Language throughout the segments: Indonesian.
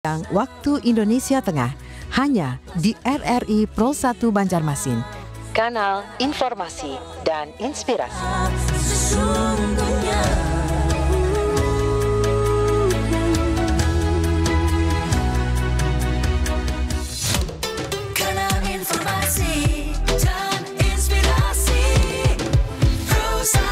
Yang Waktu Indonesia Tengah hanya di RRI Pro 1 Banjarmasin. Kanal Informasi dan Inspirasi. Kanal Informasi dan Inspirasi Pro 1.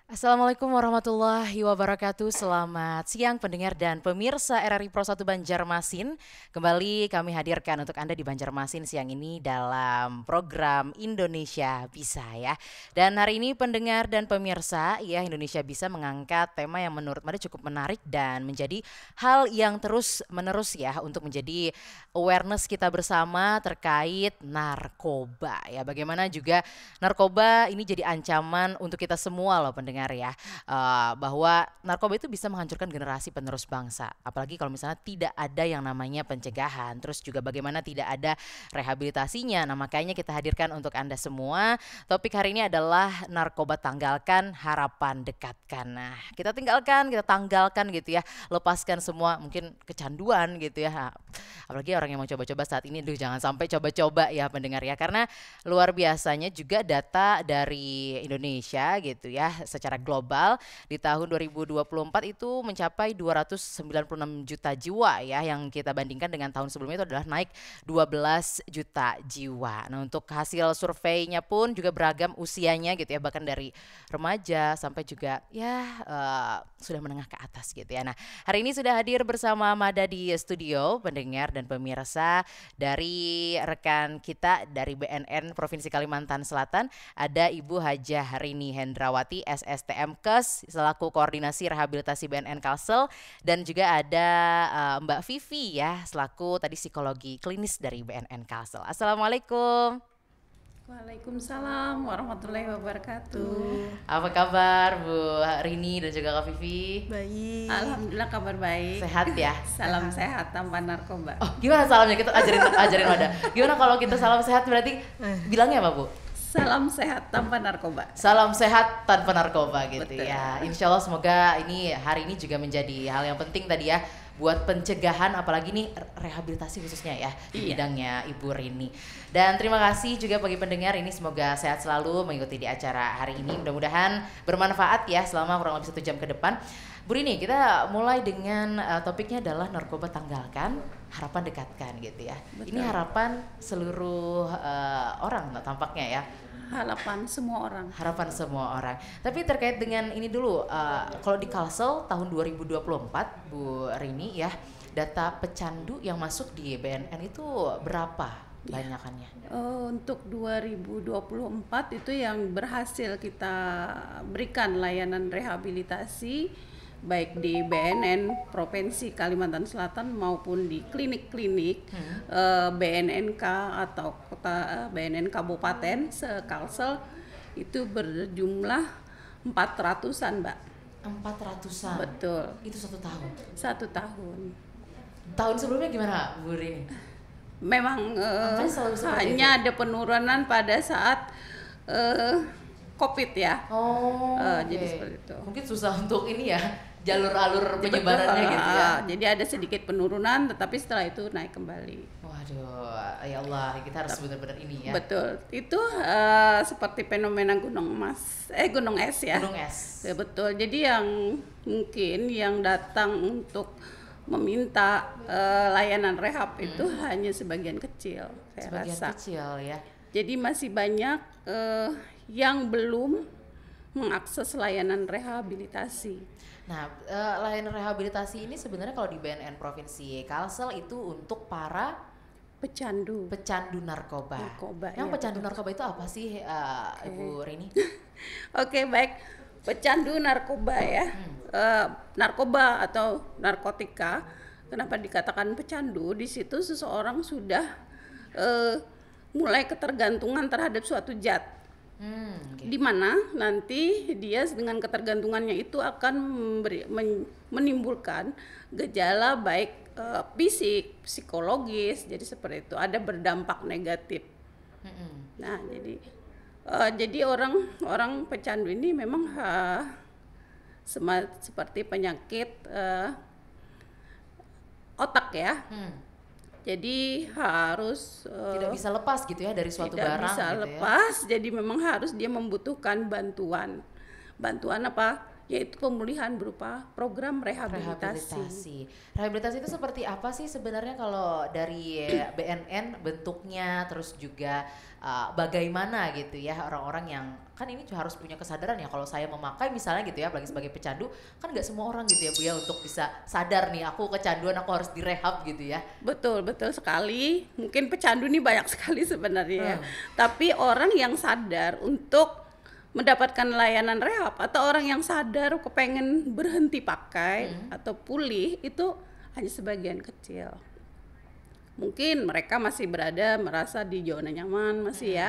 Assalamualaikum warahmatullahi wabarakatuh. Selamat siang pendengar dan pemirsa RRI Pro 1 Banjarmasin. Kembali kami hadirkan untuk Anda di Banjarmasin siang ini dalam program Indonesia Bisa ya. Dan hari ini pendengar dan pemirsa ya, Indonesia Bisa mengangkat tema yang menurut Anda cukup menarik dan menjadi hal yang terus menerus ya untuk menjadi awareness kita bersama terkait narkoba ya. Bagaimana juga narkoba ini jadi ancaman untuk kita semua loh pendengar ya, bahwa narkoba itu bisa menghancurkan generasi penerus bangsa, apalagi kalau misalnya tidak ada yang namanya pencegahan, terus juga bagaimana tidak ada rehabilitasinya. Nah makanya kita hadirkan untuk Anda semua, topik hari ini adalah narkoba tanggalkan, harapan dekatkan. Nah kita tinggalkan, kita tanggalkan gitu ya, lepaskan semua mungkin kecanduan gitu ya, apalagi orang yang mau coba-coba saat ini, jangan sampai coba-coba ya pendengar ya, karena luar biasanya juga data dari Indonesia gitu ya, secara global di tahun 2024 itu mencapai 296 juta jiwa ya, yang kita bandingkan dengan tahun sebelumnya itu adalah naik 12 juta jiwa. Nah untuk hasil surveinya pun juga beragam usianya gitu ya, bahkan dari remaja sampai juga ya sudah menengah ke atas gitu ya. Nah hari ini sudah hadir bersama Mada di studio pendengar dan pemirsa, dari rekan kita dari BNN Provinsi Kalimantan Selatan ada Ibu Hajah Rini Hendrawati SSTM Kes selaku koordinasi rehabilitasi BNN Kalsel, dan juga ada Mbak Vivi ya selaku tadi psikologi klinis dari BNN Kalsel. Assalamualaikum. Waalaikumsalam warahmatullahi wabarakatuh. Apa kabar Bu Rini dan juga Kak Vivi? Baik. Alhamdulillah kabar baik. Sehat ya? Salam sehat tanpa narkoba. Oh gimana salamnya, kita ajarin Mada. Gimana kalau kita salam sehat berarti bilangnya apa Bu? Salam sehat tanpa narkoba. Salam sehat tanpa narkoba gitu. Betul. Ya. Insya Allah semoga ini hari ini juga menjadi hal yang penting tadi ya, buat pencegahan, apalagi nih rehabilitasi khususnya ya di bidangnya Ibu Rini. Dan terima kasih juga bagi pendengar ini, semoga sehat selalu mengikuti di acara hari ini. Mudah-mudahan bermanfaat ya selama kurang lebih 1 jam ke depan. Bu Rini, kita mulai dengan topiknya adalah narkoba tanggalkan, harapan dekatkan gitu ya. Betul. Ini harapan seluruh orang tampaknya ya. Harapan semua orang. Harapan semua orang. Tapi terkait dengan ini dulu, kalau di Kalsel tahun 2024 Bu Rini ya, data pecandu yang masuk di BNN itu berapa banyakannya? Untuk 2024 itu yang berhasil kita berikan layanan rehabilitasi baik di BNN Provinsi Kalimantan Selatan maupun di klinik-klinik BNNK atau kota BNN Kabupaten se-Kalsel itu berjumlah 400-an Mbak. 400-an? Betul. Itu 1 tahun? 1 tahun. Tahun sebelumnya gimana Bu Rini? Memang itu? hanya ada penurunan pada saat COVID ya. Jadi seperti itu. Mungkin susah untuk ini ya, jalur-alur penyebarannya gitu ya. Jadi ada sedikit penurunan, tetapi setelah itu naik kembali. Waduh, ya Allah, kita harus benar-benar ini ya. Betul, itu seperti fenomena gunung es ya. Gunung es. Ya, betul. Jadi yang mungkin yang datang untuk meminta layanan rehab itu hanya sebagian kecil, saya rasa. Kecil ya. Jadi masih banyak yang belum mengakses layanan rehabilitasi. Nah, layanan rehabilitasi ini sebenarnya kalau di BNN Provinsi Kalsel itu untuk para pecandu narkoba. Yang ya, pecandu betul. narkoba itu apa sih, Ibu Rini? Oke, baik. Pecandu narkoba ya. Narkoba atau narkotika. Kenapa dikatakan pecandu? Di situ seseorang sudah mulai ketergantungan terhadap suatu zat. Okay. Di mana nanti dia dengan ketergantungannya itu akan menimbulkan gejala baik fisik, psikologis, jadi seperti itu, ada berdampak negatif. Nah, jadi orang pecandu ini memang seperti penyakit otak ya. Jadi harus Tidak bisa lepas gitu ya dari suatu tidak barang bisa gitu lepas. Jadi memang harus dia membutuhkan bantuan apa? Yaitu pemulihan berupa program rehabilitasi. Rehabilitasi itu seperti apa sih sebenarnya kalau dari BNN bentuknya, terus juga bagaimana gitu ya orang-orang yang kan ini harus punya kesadaran ya kalau saya memakai misalnya gitu ya, apalagi sebagai pecandu kan nggak semua orang gitu ya Bu ya untuk bisa sadar nih aku kecanduan aku harus direhab gitu ya. Betul sekali. Mungkin pecandu ini banyak sekali sebenarnya. Tapi orang yang sadar untuk mendapatkan layanan rehab atau orang yang sadar kepengen berhenti pakai atau pulih itu hanya sebagian kecil. Mungkin mereka masih merasa di zona nyaman masih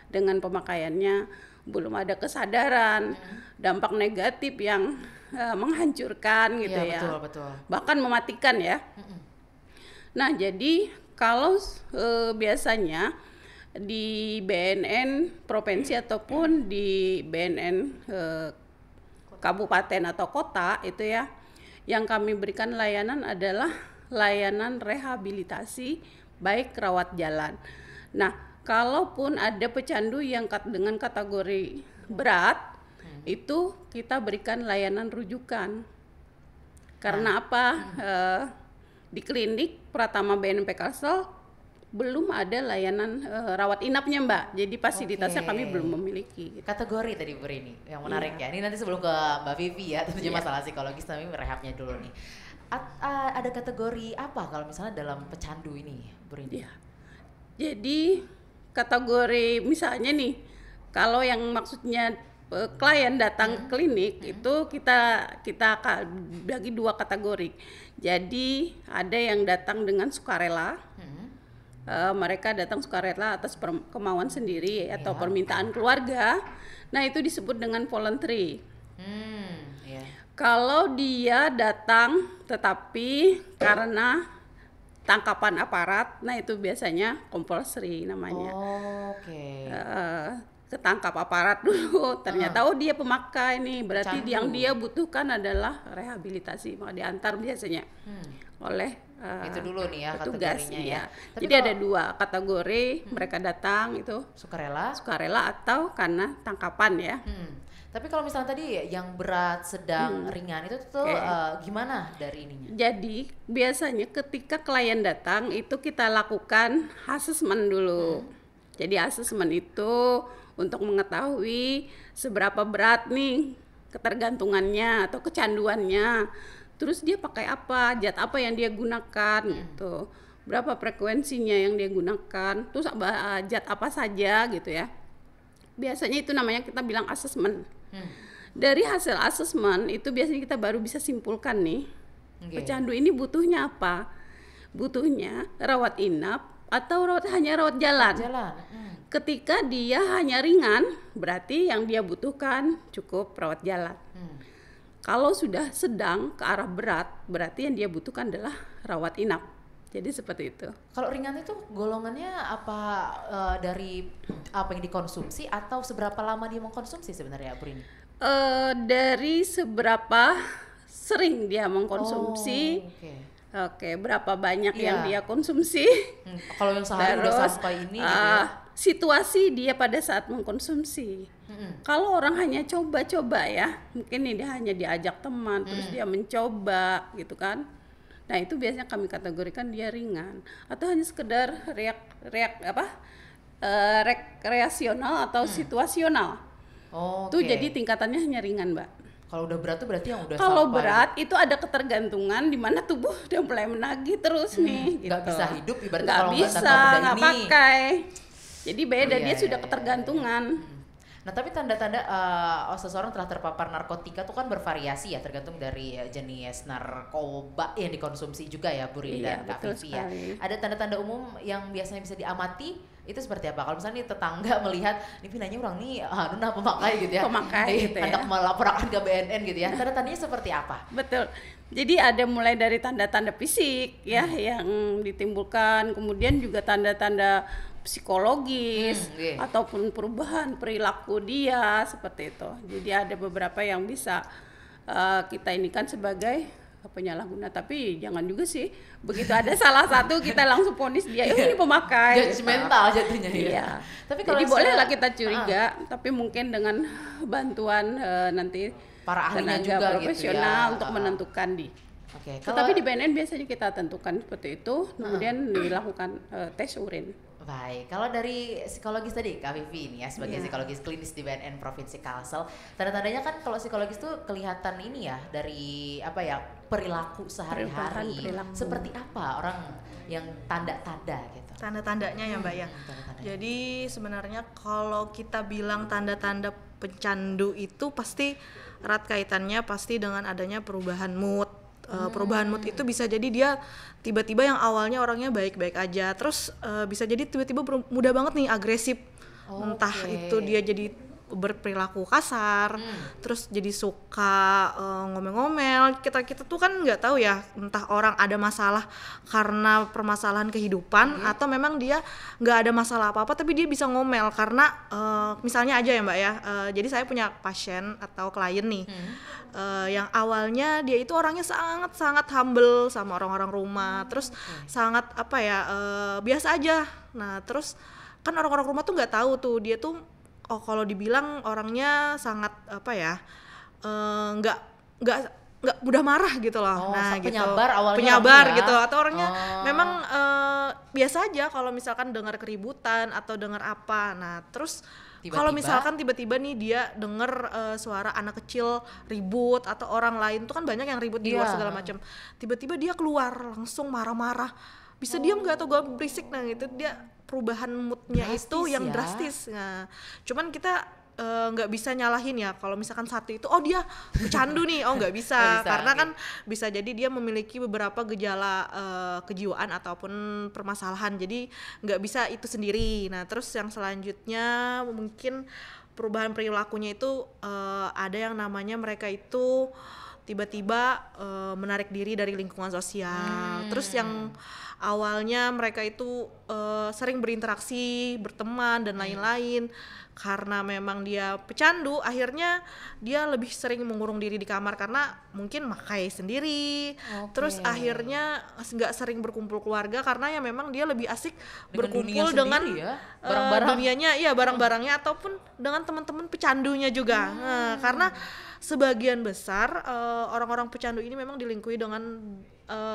dengan pemakaiannya, belum ada kesadaran dampak negatif yang menghancurkan gitu ya. Betul. Bahkan mematikan ya. Nah, jadi kalau biasanya di BNN provinsi ataupun di BNN kabupaten atau kota itu ya, yang kami berikan layanan adalah layanan rehabilitasi baik rawat jalan. Nah, kalaupun ada pecandu yang dengan kategori berat, itu kita berikan layanan rujukan. Karena apa? Di klinik Pratama BNP Kalsel belum ada layanan rawat inapnya Mbak, jadi fasilitasnya kami belum memiliki. Kategori tadi Bu Rini yang menarik ya. Ini nanti sebelum ke Mbak Vivi ya, tentunya masalah psikologis tapi rehabnya dulu nih. Ada kategori apa kalau misalnya dalam pecandu ini Bu Rini? Jadi kategori misalnya nih, kalau yang maksudnya klien datang klinik itu kita bagi 2 kategori. Jadi ada yang datang dengan sukarela. Mereka datang sukarela atas kemauan sendiri atau permintaan keluarga. Nah, itu disebut dengan voluntary. Kalau dia datang tetapi karena tangkapan aparat, nah itu biasanya compulsory namanya. Ketangkap aparat dulu, ternyata dia pemakai nih, berarti yang dia butuhkan adalah rehabilitasi, maka diantar biasanya oleh itu dulu nih ya petugas, kategorinya ya. Jadi ada 2 kategori, mereka datang itu sukarela atau karena tangkapan ya. Tapi kalau misalnya tadi yang berat, sedang, ringan itu tuh gimana dari ininya? Jadi biasanya ketika klien datang itu kita lakukan asesmen dulu. Jadi asesmen itu untuk mengetahui seberapa berat nih ketergantungannya atau kecanduannya. Terus dia pakai apa, zat apa yang dia gunakan gitu. Berapa frekuensinya yang dia gunakan, terus zat apa saja gitu ya. Biasanya itu namanya kita bilang asesmen. Dari hasil asesmen itu biasanya kita baru bisa simpulkan nih, pecandu ini butuhnya apa? Butuhnya rawat inap atau hanya rawat jalan. Ketika dia hanya ringan, berarti yang dia butuhkan cukup rawat jalan. Kalau sudah sedang ke arah berat, berarti yang dia butuhkan adalah rawat inap. Jadi seperti itu. Kalau ringan itu golongannya apa dari apa yang dikonsumsi atau seberapa lama dia mengkonsumsi sebenarnya Bu Rini? Dari seberapa sering dia mengkonsumsi. Berapa banyak yang dia konsumsi. Kalau yang sehari udah sampai ini gitu ya. Situasi dia pada saat mengkonsumsi. Kalau orang hanya coba-coba ya, mungkin dia hanya diajak teman terus dia mencoba gitu kan. Nah, itu biasanya kami kategorikan dia ringan atau hanya sekedar rekreasional atau situasional. Tuh jadi tingkatannya hanya ringan, Mbak. Kalau udah berat tuh berarti yang udah Kalau sampai berat itu ada ketergantungan di mana tubuh udah mulai menagih terus nih. Nggak bisa hidup ibaratnya nggak kalau bisa, nggak tanpa nggak benda ini. pakai. Jadi beda, dia sudah ketergantungan. Nah, tapi tanda-tanda seseorang telah terpapar narkotika tuh kan bervariasi ya, tergantung dari jenis narkoba yang dikonsumsi juga ya Bu Rini dan Kak Vivi ya. Ada tanda-tanda umum yang biasanya bisa diamati itu seperti apa? Kalau misalnya nih tetangga melihat nih pinanya orang nih pemakai gitu ya. Pemakai gitu ya. Hendak melaporkan ke BNN gitu ya. Tanda-tandanya seperti apa? Betul. Jadi ada mulai dari tanda-tanda fisik ya yang ditimbulkan, kemudian juga tanda-tanda psikologis ataupun perubahan perilaku dia seperti itu. Jadi ada beberapa yang bisa kita ini kan sebagai penyalahguna, tapi jangan juga sih begitu ada salah satu kita langsung vonis dia ini pemakai. Judgmental jatuhnya ya. Iya. Tapi kalau jadi bolehlah kita curiga, tapi mungkin dengan bantuan nanti para ahlinya tenaga juga profesional gitu ya. untuk menentukan Oke, Tetapi di BNN biasanya kita tentukan seperti itu, kemudian dilakukan tes urin. baik, kalau dari psikologis tadi Kak Vivi ini ya sebagai psikologis klinis di BNN Provinsi Kalsel, tanda-tandanya kan kalau psikologis tuh kelihatan ini ya dari apa ya perilaku sehari-hari. Perilaku. Seperti apa orang yang tanda-tanda gitu? Tanda-tandanya ya Mbak ya. Tanda-tandanya. Jadi sebenarnya kalau kita bilang tanda-tanda pecandu itu pasti erat kaitannya pasti dengan adanya perubahan mood. Perubahan mood itu bisa jadi dia tiba-tiba yang awalnya orangnya baik-baik aja, terus bisa jadi tiba-tiba mudah banget nih agresif. Entah itu dia jadi berperilaku kasar, terus jadi suka ngomel-ngomel. Kita tuh kan nggak tahu ya, entah orang ada masalah karena permasalahan kehidupan atau memang dia nggak ada masalah apa-apa tapi dia bisa ngomel karena misalnya aja ya Mbak ya, jadi saya punya pasien atau klien nih yang awalnya dia itu orangnya sangat humble sama orang-orang rumah, terus sangat apa ya biasa aja. Nah terus kan orang-orang rumah tuh nggak tahu tuh dia tuh kalau dibilang orangnya sangat apa ya nggak mudah marah gitu loh. Nah penyabar gitu. awalnya Penyabar ya? gitu atau orangnya memang biasa aja kalau misalkan dengar keributan atau dengar apa. Nah terus kalau misalkan tiba-tiba nih dia dengar suara anak kecil ribut atau orang lain tuh kan banyak yang ribut di luar segala macam. Tiba-tiba dia keluar langsung marah-marah. Bisa diam nggak atau gue berisik, nah gitu dia perubahan moodnya itu yang drastis. Nah, cuman kita nggak bisa nyalahin ya kalau misalkan satu itu dia pecandu nih, nggak bisa karena kan bisa jadi dia memiliki beberapa gejala kejiwaan ataupun permasalahan, jadi nggak bisa itu sendiri. Nah terus yang selanjutnya mungkin perubahan perilakunya itu ada yang namanya mereka itu tiba-tiba menarik diri dari lingkungan sosial. Terus yang awalnya mereka itu sering berinteraksi, berteman dan lain-lain, karena memang dia pecandu, akhirnya dia lebih sering mengurung diri di kamar karena mungkin makai sendiri. Terus akhirnya nggak sering berkumpul keluarga karena ya memang dia lebih asik berkumpul dengan dunianya, ya barang-barangnya ataupun dengan teman-teman pecandunya juga. Nah, karena sebagian besar orang-orang pecandu ini memang dilingkupi dengan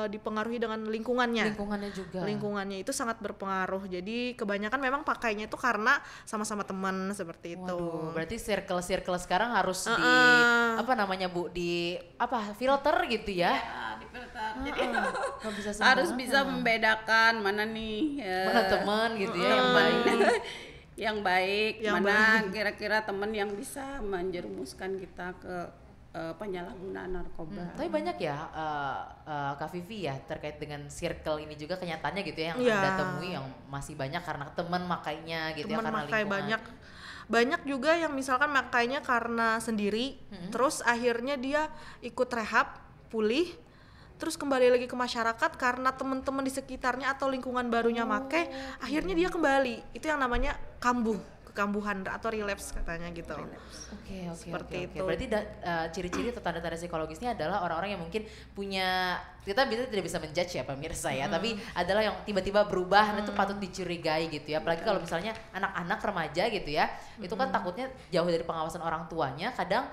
dipengaruhi dengan lingkungannya juga. Lingkungannya itu sangat berpengaruh. Jadi kebanyakan memang pakainya itu karena sama-sama teman seperti itu. Waduh, berarti circle sekarang harus di apa namanya Bu, di apa filter gitu ya? Di filter. Jadi Bisa harus bisa membedakan mana nih mana teman gitu ya yang baik. yang baik, mana kira-kira teman yang bisa menjerumuskan kita ke penyalahgunaan narkoba. Tapi banyak ya Kak Vivi ya terkait dengan circle ini juga kenyataannya gitu ya yang Anda temui yang masih banyak karena teman makainya gitu ya, karena makai lingkungan. banyak juga yang misalkan makainya karena sendiri, terus akhirnya dia ikut rehab, pulih, terus kembali lagi ke masyarakat karena teman-teman di sekitarnya atau lingkungan barunya make, akhirnya dia kembali. Itu yang namanya kekambuhan atau relapse katanya gitu. Oke. Seperti itu. Berarti ciri-ciri atau tanda-tanda psikologisnya adalah orang-orang yang mungkin punya, kita tidak bisa menjudge ya pemirsa ya, tapi adalah yang tiba-tiba berubah, itu patut dicurigai gitu ya. Apalagi kalau misalnya anak-anak remaja gitu ya, itu kan takutnya jauh dari pengawasan orang tuanya, kadang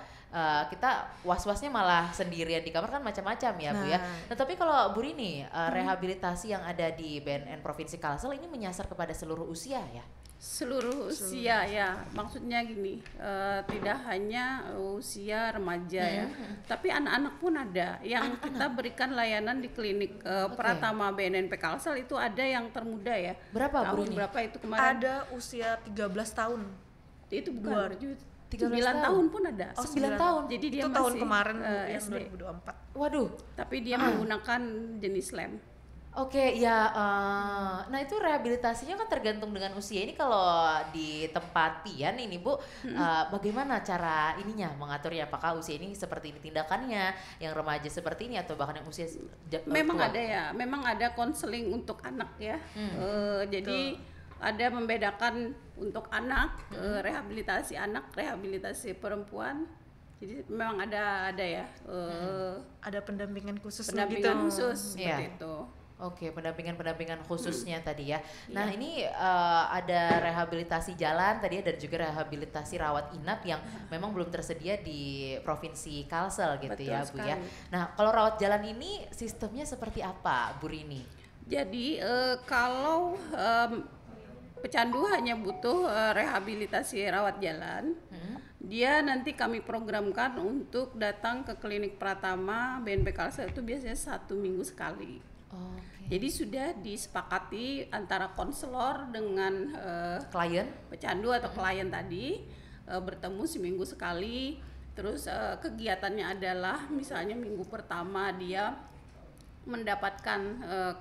kita was-wasnya malah sendirian di kamar kan macam-macam ya Bu ya. Nah tapi kalau Bu Rini, rehabilitasi yang ada di BNN Provinsi Kalsel ini menyasar kepada seluruh usia ya? Seluruh usia ya, maksudnya gini, tidak hanya usia remaja ya, tapi anak-anak pun ada yang kita berikan layanan di klinik Pratama BNNP Kalsel. Itu ada yang termuda ya. Berapa Bu Tahun Rini? berapa itu kemarin? Ada usia 13 tahun. Itu bukan 13 9 tahun pun ada. 9 tahun. Jadi dia Itu masih tahun kemarin yang SD. 2024. Waduh. Tapi dia menggunakan jenis lem. Oke, ya. Nah itu rehabilitasinya kan tergantung dengan usia. Ini kalau di tempat Pian ini Bu, bagaimana cara ininya mengaturnya? Apakah usia ini seperti ini tindakannya, yang remaja seperti ini atau bahkan yang usia Memang tua? ada ya, memang ada konseling untuk anak ya. Jadi ada membedakan untuk anak, rehabilitasi anak, rehabilitasi perempuan. Jadi memang ada ya Ada pendampingan khusus pendampingan gitu. khusus Iya. seperti itu. Oke, pendampingan khususnya tadi ya. Nah, ini ada rehabilitasi jalan tadi ya, dan juga rehabilitasi rawat inap yang memang belum tersedia di Provinsi Kalsel gitu Betul ya, Bu ya. sekali. Nah, kalau rawat jalan ini sistemnya seperti apa, Bu Rini? Jadi kalau pecandu hanya butuh rehabilitasi rawat jalan, dia nanti kami programkan untuk datang ke klinik Pratama BNP Kalsel itu biasanya 1 minggu sekali. Oke. Jadi sudah disepakati antara konselor dengan Klien? pecandu atau klien tadi bertemu seminggu sekali. Terus kegiatannya adalah misalnya minggu pertama dia mendapatkan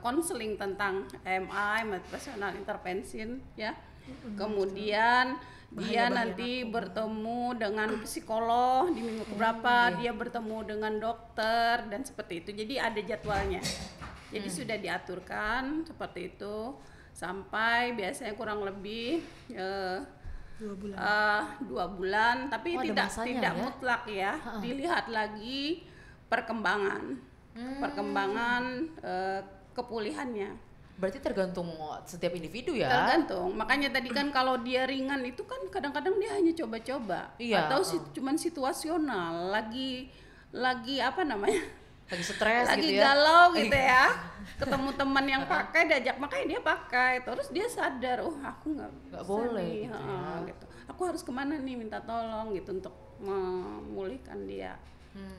konseling tentang MI, personal intervention ya. Kemudian dia nanti bertemu dengan psikolog di minggu keberapa, dia bertemu dengan dokter dan seperti itu. Jadi ada jadwalnya. Jadi sudah diaturkan seperti itu sampai biasanya kurang lebih 2 bulan, tapi Oh, ada tidak masanya tidak ya? mutlak ya. Dilihat lagi perkembangan kepulihannya. Berarti tergantung setiap individu ya? Tergantung. Makanya tadi kan kalau dia ringan itu kan kadang-kadang dia hanya coba-coba Iya, atau cuman situasional, lagi apa namanya? Lagi stres Lagi gitu ya? galau gitu ya. Ketemu teman yang pakai, diajak makanya dia pakai. Terus dia sadar, oh aku nggak bisa boleh nih, gitu ya. gitu. Aku harus kemana nih minta tolong gitu untuk memulihkan dia.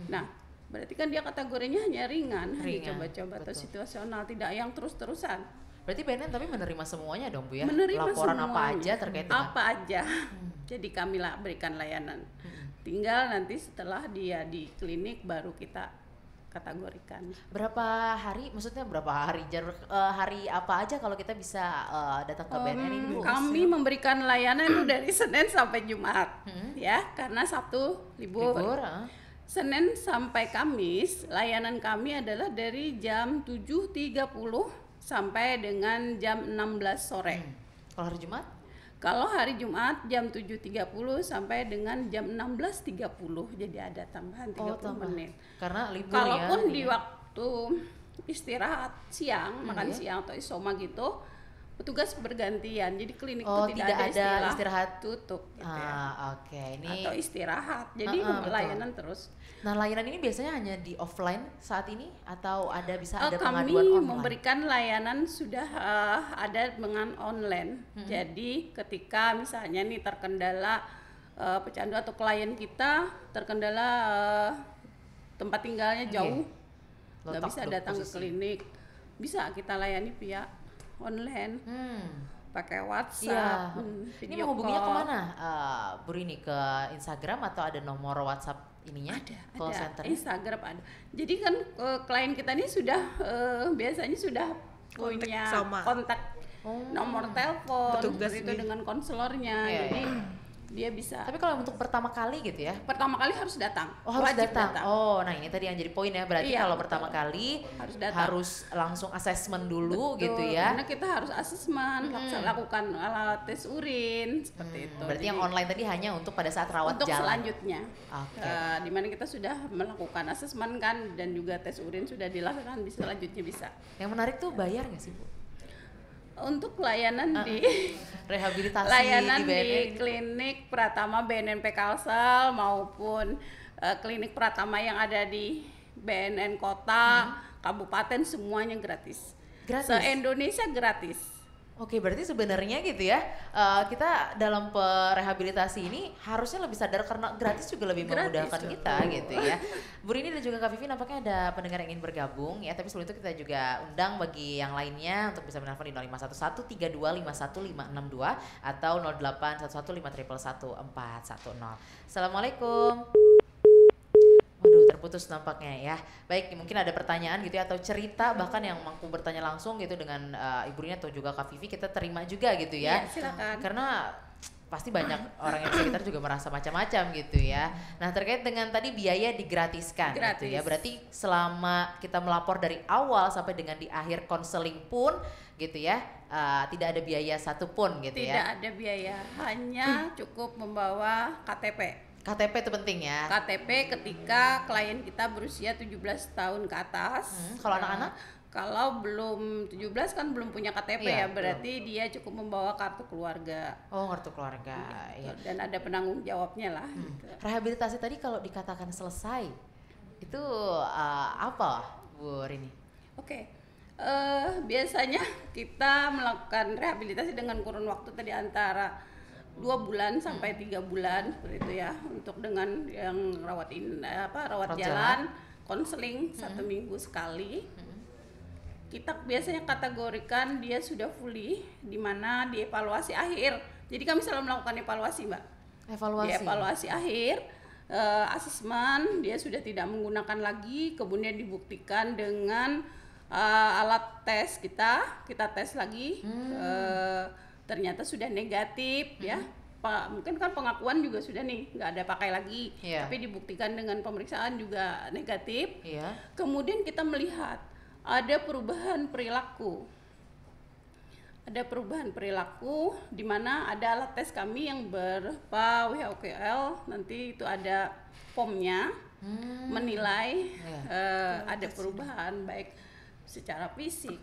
Nah, berarti kan dia kategorinya hanya ringan, hanya Ringan, coba-coba atau betul. situasional, tidak yang terus-terusan. Berarti BNN tapi menerima semuanya dong, Bu ya? Menerima Laporan apa semuanya. aja terkait dengan apa aja. Jadi kami berikan layanan. Tinggal nanti setelah dia di klinik baru kita kategorikan. berapa hari, maksudnya berapa hari, hari apa aja kalau kita bisa datang ke BNN ini, Bu? Kami memberikan layanan itu dari Senin sampai Jumat, ya, karena Sabtu libur. Libur, Senin sampai Kamis, layanan kami adalah dari jam 7.30 sampai dengan jam 16 sore. Kalau hari Jumat? Kalau hari Jumat jam 7.30 sampai dengan jam 16.30, jadi ada tambahan 30 tambah. menit. Karena libur Kalaupun ya. di waktu istirahat siang, makan siang atau isoma gitu, petugas bergantian. Jadi klinik Oh, itu tidak ada istirahat. tutup gitu ya. Oke, ini. Atau istirahat. Jadi betul. layanan terus. Nah, layanan ini biasanya hanya di offline saat ini atau bisa ada Kami pengaduan online? memberikan layanan sudah ada dengan online. Jadi ketika misalnya nih terkendala pecandu atau klien kita terkendala tempat tinggalnya jauh, nggak Letak bisa datang ke posisi. klinik, bisa kita layani via online, pakai Iya. WhatsApp, Ini video menghubunginya call. kemana, Bu Rini? Ke Instagram atau ada nomor WhatsApp ininya? Call Ada center? Instagram ada. Jadi kan klien kita ini sudah biasanya sudah Kontak punya sama. kontak nomor telepon Petugas itu nih. dengan konselornya. Iya, Jadi dia bisa Tapi kalau untuk pertama kali gitu ya? pertama kali harus datang. Oh, harus Wajib datang. Oh, nah ini tadi yang jadi poin ya. Berarti Iya, kalau betul. pertama kali Harus datang. harus langsung asesmen dulu Betul, gitu ya. Karena kita harus asesmen, lakukan tes urin seperti itu. Berarti Jadi, yang online tadi hanya untuk pada saat rawat untuk jalan. selanjutnya, Oke. di mana kita sudah melakukan asesmen kan dan juga tes urin sudah dilakukan, bisa selanjutnya bisa. Yang menarik tuh bayar nggak sih, Bu? Untuk layanan di Rehabilitasi layanan di BNN di ini? klinik Pratama BNNP Kalsel maupun klinik Pratama yang ada di BNN kota, kabupaten semuanya gratis. Gratis? Se-Indonesia gratis. Oke, berarti sebenarnya gitu ya, kita dalam rehabilitasi ini harusnya lebih sadar karena gratis juga lebih Gratis, memudahkan betul. kita gitu ya. Bu Rini dan juga Kak Vivi nampaknya ada pendengar yang ingin bergabung ya, tapi sebelum itu kita juga undang bagi yang lainnya untuk bisa menelpon di 051132515562 atau 081153111410. Assalamualaikum. Waduh, terputus nampaknya ya. Baik, mungkin ada pertanyaan gitu ya atau cerita bahkan yang mampu bertanya langsung gitu dengan Ibu Rini atau juga Kak Vivi, kita terima juga gitu ya. Iya, silakan. Karena pasti banyak orang yang di sekitar juga merasa macam-macam gitu ya. Nah, terkait dengan tadi biaya digratiskan gitu ya. Gratis. Berarti selama kita melapor dari awal sampai dengan di akhir konseling pun gitu ya, tidak ada biaya satupun gitu Tidak ya. ada biaya, hanya cukup membawa KTP. KTP itu penting ya. KTP ketika klien kita berusia 17 tahun ke atas. Kalau anak-anak? Kalau belum 17 kan belum punya KTP Iya, ya, berarti dia cukup membawa kartu keluarga. Oh, kartu keluarga. Iya. Dan ada penanggung jawabnya lah. Gitu. Rehabilitasi tadi kalau dikatakan selesai itu apa Bu Rini? Oke. Biasanya kita melakukan rehabilitasi dengan kurun waktu tadi antara 2 bulan sampai 3 bulan seperti itu ya, untuk dengan yang rawat jalan, konseling 1 minggu sekali. Kita biasanya kategorikan dia sudah fully, di mana di evaluasi akhir. Jadi kami selalu melakukan evaluasi, Mbak. Evaluasi. Di evaluasi akhir, asesmen dia sudah tidak menggunakan lagi, kemudian dibuktikan dengan alat tes kita tes lagi, ternyata sudah negatif ya. Mungkin kan pengakuan juga sudah nih nggak ada pakai lagi, tapi dibuktikan dengan pemeriksaan juga negatif. Kemudian kita melihat ada perubahan perilaku. Ada perubahan perilaku di mana ada alat tes kami yang berupa WHOQL, nanti itu ada formnya menilai ada perubahan baik secara fisik,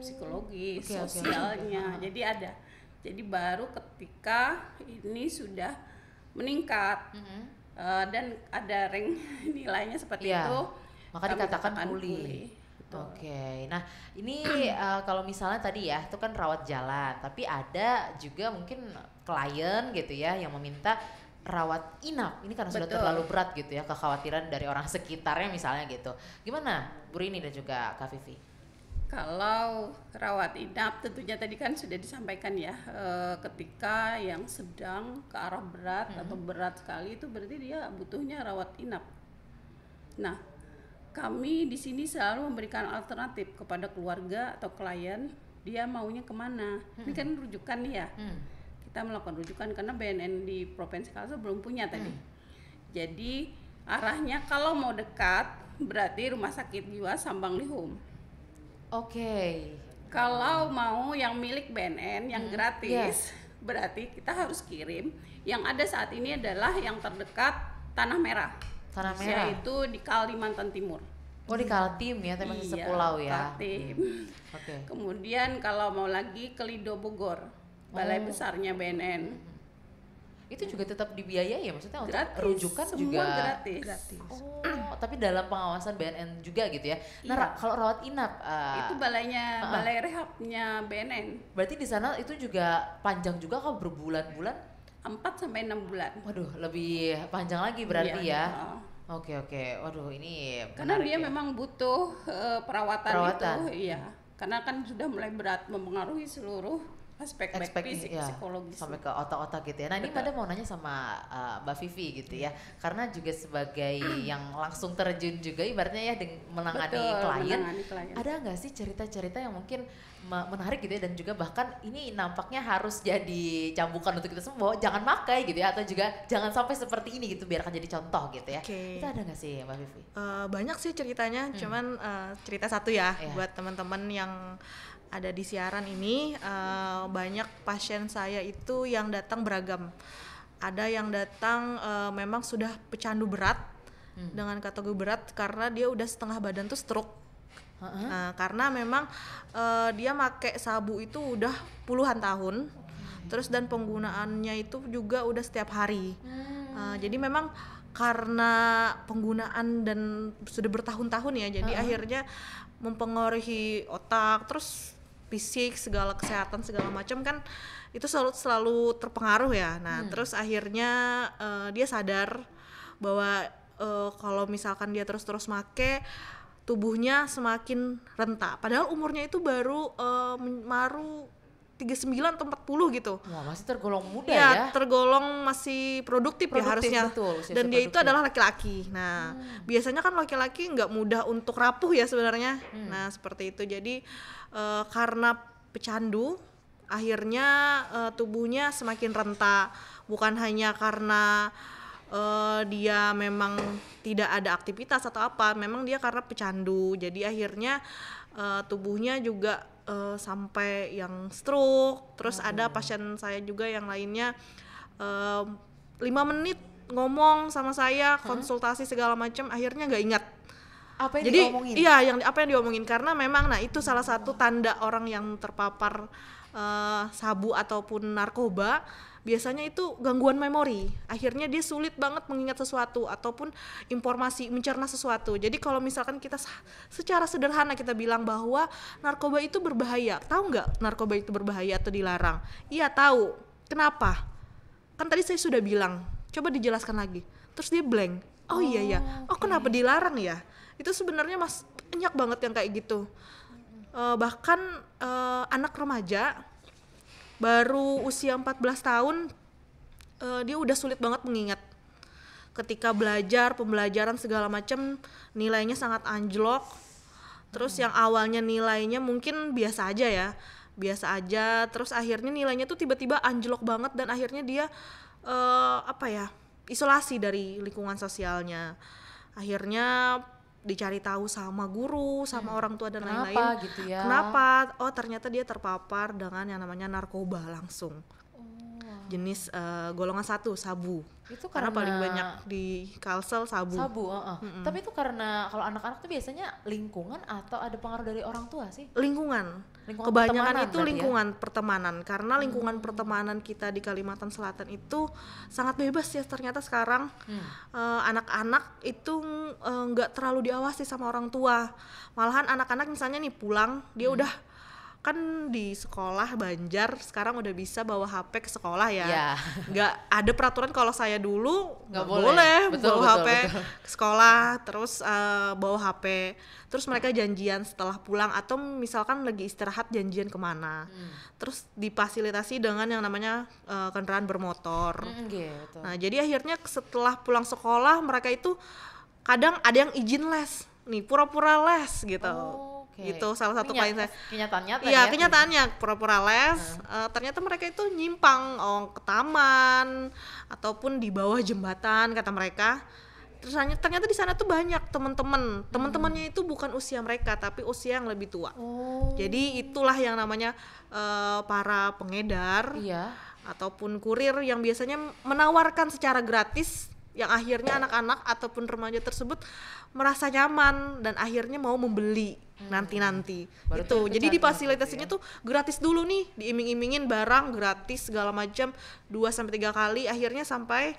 psikologis, sosialnya. Jadi baru ketika ini sudah meningkat dan ada rank nilainya seperti itu, maka dikatakan pulih. Oke, nah ini kalau misalnya tadi ya itu kan rawat jalan, tapi ada juga mungkin klien gitu ya yang meminta rawat inap. Ini karena sudah terlalu berat gitu ya, kekhawatiran dari orang sekitarnya misalnya gitu. Gimana Bu Rini dan juga Kak Vivi? Kalau rawat inap tentunya tadi kan sudah disampaikan ya, ketika yang sedang ke arah berat atau berat sekali itu berarti dia butuhnya rawat inap. Nah, kami di sini selalu memberikan alternatif kepada keluarga atau klien, dia maunya kemana. Ini kan rujukan nih ya. Kita melakukan rujukan karena BNN di Provinsi Kalsel belum punya tadi. Jadi arahnya kalau mau dekat berarti Rumah Sakit Jiwa Sambang Lihum. Kalau mau yang milik BNN yang gratis, berarti kita harus kirim. Yang ada saat ini adalah yang terdekat Tanah Merah. Yaitu di Kalimantan Timur. Oh, di Kaltim ya, tapi masih sepulau ya. Kaltim. Kemudian kalau mau lagi ke Lido Bogor, balai besarnya BNN. Itu juga tetap dibiayai ya, maksudnya untuk gratis, rujukan semua juga gratis. Oh, tapi dalam pengawasan BNN juga gitu ya. Nah, kalau rawat inap itu balai rehabnya BNN. Berarti di sana itu juga panjang juga kalau berbulan-bulan? 4 sampai 6 bulan. Waduh, lebih panjang lagi berarti ya. Oke. Waduh, ini karena dia ya. memang butuh perawatan itu, iya. Karena kan sudah mulai berat, mempengaruhi seluruh aspek fisik, psikologis sampai ke otak-otak gitu ya. Nah, ini Mada mau nanya sama Mbak Vivi gitu ya. Karena juga sebagai yang langsung terjun juga ibaratnya ya menangani klien. Ada nggak sih cerita-cerita yang mungkin menarik gitu ya, dan juga bahkan ini nampaknya harus jadi cambukan untuk kita semua, jangan pakai gitu ya, atau juga jangan sampai seperti ini gitu, biarkan jadi contoh gitu ya. Itu ada nggak sih Mbak Vivi? Banyak sih ceritanya, cuman cerita satu ya buat teman-teman yang ada di siaran ini. Banyak pasien saya itu yang datang beragam. Ada yang datang memang sudah pecandu berat, dengan kategori berat karena dia udah setengah badan tuh stroke. Karena memang dia make sabu itu udah puluhan tahun, terus dan penggunaannya itu juga udah setiap hari. Jadi memang karena penggunaan dan sudah bertahun-tahun ya, jadi akhirnya mempengaruhi otak, terus fisik, segala kesehatan segala macam kan itu selalu terpengaruh ya. Nah terus akhirnya dia sadar bahwa kalau misalkan dia terus make, tubuhnya semakin rentak. Padahal umurnya itu baru 39 atau 40 gitu. Wah, masih tergolong muda ya. Tergolong masih produktif ya harusnya. Betul, dan dia itu adalah laki-laki. Nah, biasanya kan laki-laki nggak mudah untuk rapuh ya sebenarnya. Nah, seperti itu. Jadi karena pecandu, akhirnya tubuhnya semakin rentak. Bukan hanya karena dia memang tidak ada aktivitas atau apa, memang dia karena pecandu. Jadi akhirnya tubuhnya juga sampai yang stroke. Terus ada pasien saya juga yang lainnya 5 menit ngomong sama saya, konsultasi segala macam, akhirnya nggak ingat. Apa yang Jadi diomongin? iya, apa yang diomongin, karena memang nah itu salah satu tanda orang yang terpapar sabu ataupun narkoba, biasanya itu gangguan memori. Akhirnya dia sulit banget mengingat sesuatu ataupun informasi, mencerna sesuatu. Jadi kalau misalkan kita secara sederhana kita bilang bahwa narkoba itu berbahaya, tahu nggak narkoba itu berbahaya atau dilarang? Iya tahu. Kenapa? Kan tadi saya sudah bilang. Coba dijelaskan lagi. Terus dia blank. Oh iya ya. Oh kenapa dilarang ya? Itu sebenarnya banyak banget yang kayak gitu. Bahkan anak remaja baru usia 14 tahun dia udah sulit banget mengingat. Ketika belajar, pembelajaran segala macam nilainya sangat anjlok. Terus yang awalnya nilainya mungkin biasa aja, terus akhirnya nilainya tuh tiba-tiba anjlok banget dan akhirnya dia isolasi dari lingkungan sosialnya. Akhirnya dicari tahu sama guru, sama orang tua dan lain-lain. Kenapa gitu ya? Kenapa? Oh ternyata dia terpapar dengan yang namanya narkoba langsung. Jenis golongan 1, sabu. Itu karena paling banyak di Kalsel sabu. Tapi itu karena kalau anak-anak tuh biasanya lingkungan atau ada pengaruh dari orang tua sih? Lingkungan kebanyakan itu lingkungan pertemanan, karena lingkungan pertemanan kita di Kalimantan Selatan itu sangat bebas ya ternyata sekarang. Anak-anak itu nggak terlalu diawasi sama orang tua, malahan anak-anak misalnya nih pulang dia udah kan di sekolah Banjar sekarang udah bisa bawa HP ke sekolah ya. Nggak ada peraturan kalau saya dulu nggak boleh bawa HP ke sekolah, terus bawa HP, terus mereka janjian setelah pulang atau misalkan lagi istirahat janjian kemana, terus difasilitasi dengan yang namanya kendaraan bermotor. Gitu. Nah jadi akhirnya setelah pulang sekolah mereka itu kadang ada yang izin les nih, pura-pura les gitu. Gitu salah satu klien saya. Kenyataannya pura-pura les. Ternyata mereka itu nyimpang ke taman ataupun di bawah jembatan kata mereka. Terus ternyata di sana tuh banyak teman-temannya itu bukan usia mereka tapi usia yang lebih tua. Jadi itulah yang namanya para pengedar ataupun kurir yang biasanya menawarkan secara gratis, yang akhirnya anak-anak ataupun remaja tersebut merasa nyaman dan akhirnya mau membeli nanti-nanti. Itu jadi difasilitasinya tuh gratis dulu nih, diiming-imingin barang gratis segala macam 2-3 kali, akhirnya sampai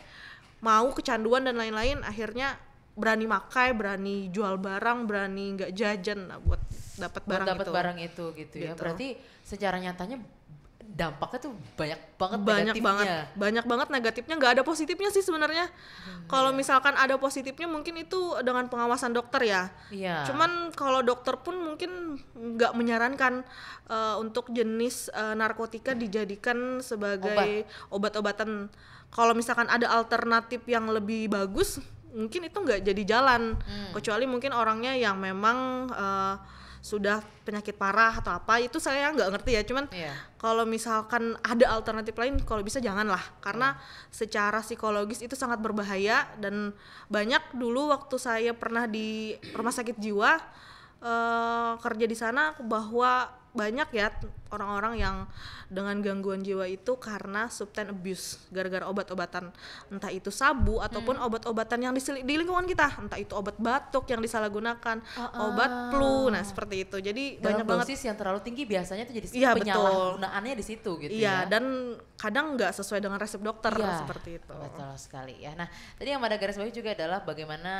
mau kecanduan dan lain-lain, akhirnya berani makai, berani jual barang, berani nggak jajan buat dapat barang itu gitu ya. Berarti secara nyatanya dampaknya tuh banyak banget negatifnya, nggak ada positifnya sih sebenarnya. Kalau misalkan ada positifnya mungkin itu dengan pengawasan dokter ya. Cuman kalau dokter pun mungkin nggak menyarankan untuk jenis narkotika dijadikan sebagai obat-obatan. Kalau misalkan ada alternatif yang lebih bagus mungkin itu nggak jadi jalan, kecuali mungkin orangnya yang memang sudah penyakit parah atau apa, itu saya nggak ngerti ya. Cuman kalau misalkan ada alternatif lain, kalau bisa janganlah, karena secara psikologis itu sangat berbahaya. Dan banyak dulu waktu saya pernah di rumah sakit jiwa kerja di sana, bahwa banyak ya orang-orang yang dengan gangguan jiwa itu karena substance abuse, gara-gara obat-obatan, entah itu sabu ataupun obat-obatan yang di lingkungan kita, entah itu obat batuk yang disalahgunakan, obat flu, nah seperti itu. Jadi dalam banyak banget dosis yang terlalu tinggi biasanya itu jadi penyalahgunaannya di situ gitu ya. Dan kadang nggak sesuai dengan resep dokter seperti itu. Betul sekali ya. Nah tadi yang pada garis bawahi juga adalah bagaimana